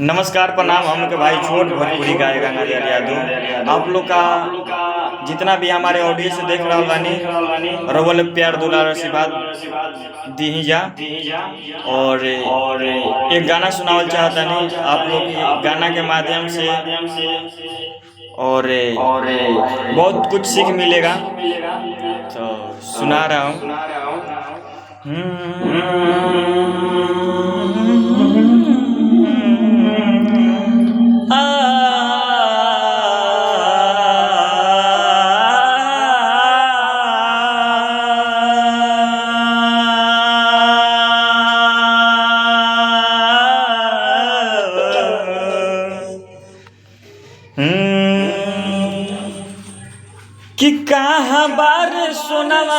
नमस्कार प्रणाम। हम के भाई छोट भोजपुरी गायक गंगाधर यादव। आप लोग का जितना भी हमारे ऑडियो से देख रहा बानी, रवल प्यार दुलार आशीर्वाद दी जा। और एक गाना सुनावल चाहता नहीं आप लोग की गाना के माध्यम से, और बहुत कुछ सीख मिलेगा तो सुना रहा हूँ। कि कहाँ बार सोनवा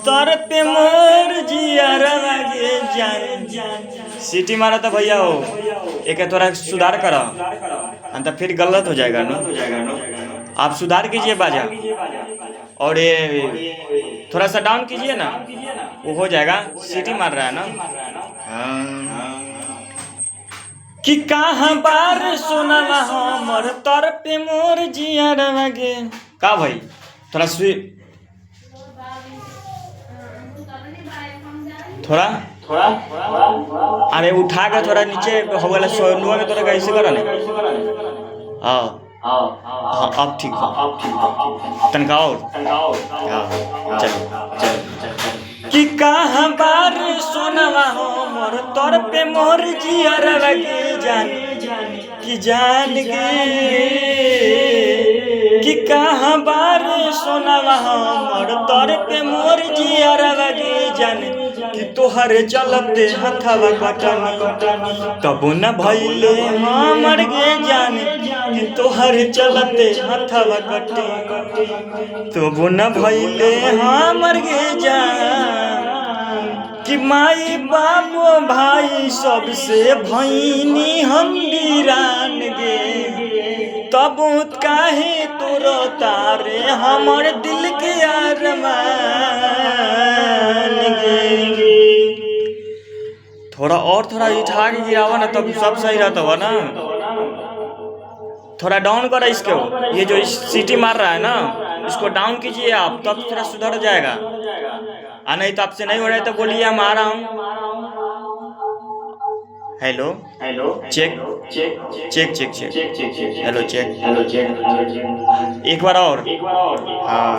तर पे मोर जियरवा गे जान। सीटी मारा था भैया हो, एक थोड़ा सुधार करो, अंत फिर गलत हो जाएगा ना। आप सुधार कीजिए बाजा, और ये थोड़ा सा डाउन कीजिए ना, वो हो जाएगा। सीटी मार रहा है ना। कि कहाँ बार सोनवा हमर तर पे मोर जियरवा गे। का भाई थोड़ा थोड़ा अरे उठा के थोड़ा नीचे हो गया सोनुआ के थोड़ा कैसे करा ना। हाँ अब ठीक है, तनका और चलो। कि कहाँ बार सोनवा हमर तर पे मोर जियरवा गे जान, कि जान गे। कि कहाँ बार सोनवा हमर तर पे मोर जियरवा गे जान, कि तोहरे चलते हथवा कटनी तबो न भइले हमर गे जान। कि तोहरे चलते हथवा कटनी तबो न भइले हमर गे जान। कि माई बाबू भाई सबसे भैनी हम वीरान गे, तब काहे तोरो तारे हमर दिल के अरमान गे। थोड़ा और थोड़ा उठा के गिरावा ना, तब सब सही रहता हुआ ना। थोड़ा डाउन करा इसको, ये जो सीटी मार रहा है ना, इसको डाउन कीजिए आप, तब थोड़ा सुधर जाएगा। नहीं तो आपसे नहीं हो रहा है तो बोलिए, हम आ रहा हूँ। Hello check check check check, hello check, एक बार और। हाँ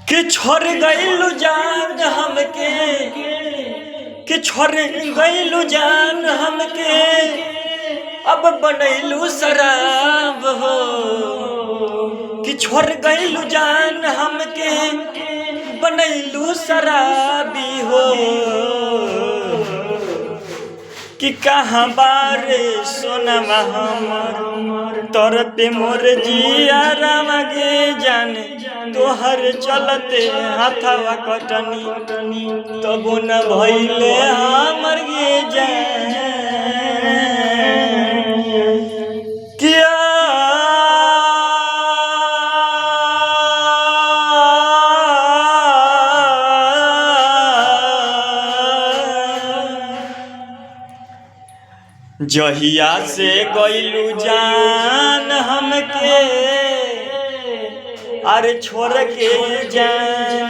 कि छोड़ गइलू जान हमके, कि छोड़ गइलू जान हमके, अब बनैलू शराब हो। कि छोड़ गइलू जान हमके, बनैलू शराबी हो। कि कहाँ बारे सोनवा हमर तर पे मोर जियरवा गे जान, तोहर चलते हाथवा कटनी तबो न भइले हमर गे जान। किया जहिया से गइलू जान हमके, अरे छोड़ के जान।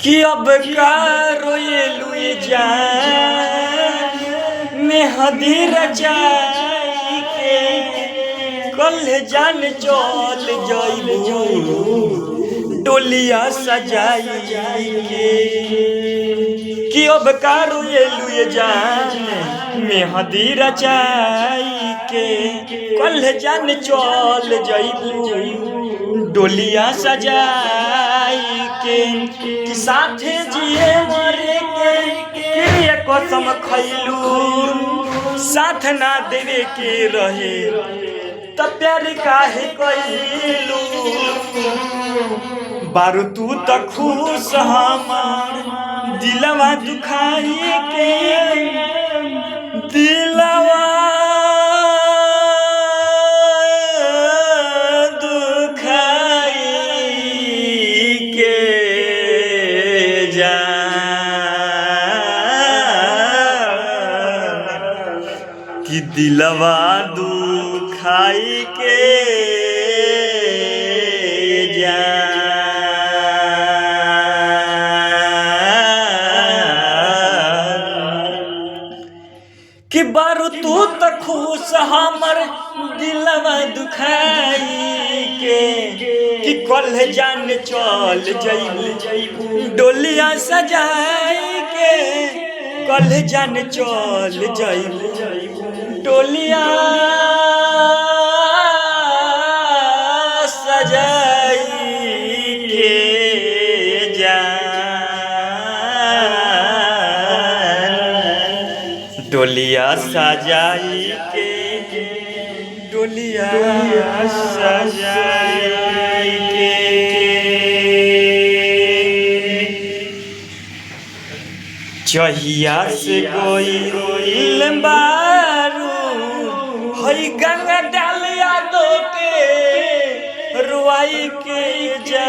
कि अब का रोएलू जान, मेहंदी रचाई के कल जान चल जइबू डोलिया सजाई के। कि अब का रोएलू जान, मेहंदी रचाई के कल जान चल जइबू डोलिया सजाई के। कि साथे जिए मरे के कसम खैलू साथ ना देवे के रहे त प्यार काहे कइलू बारू तू त खुश हमार दिलवा दुखाई के दिलवा दुखाई के जा कि दिलवा दुखाई के जा कि बारू तू त खुश हमर दिलवा दुखाई के कि कल जान चल जइबू डोलिया सजाई के कल जान चल जइबू डोलिया सजाई के जा डोलिया सजाई के डोलिया सजाई के चहिया से कोई बारू हई गंगा डालिया दो के रुआई के जा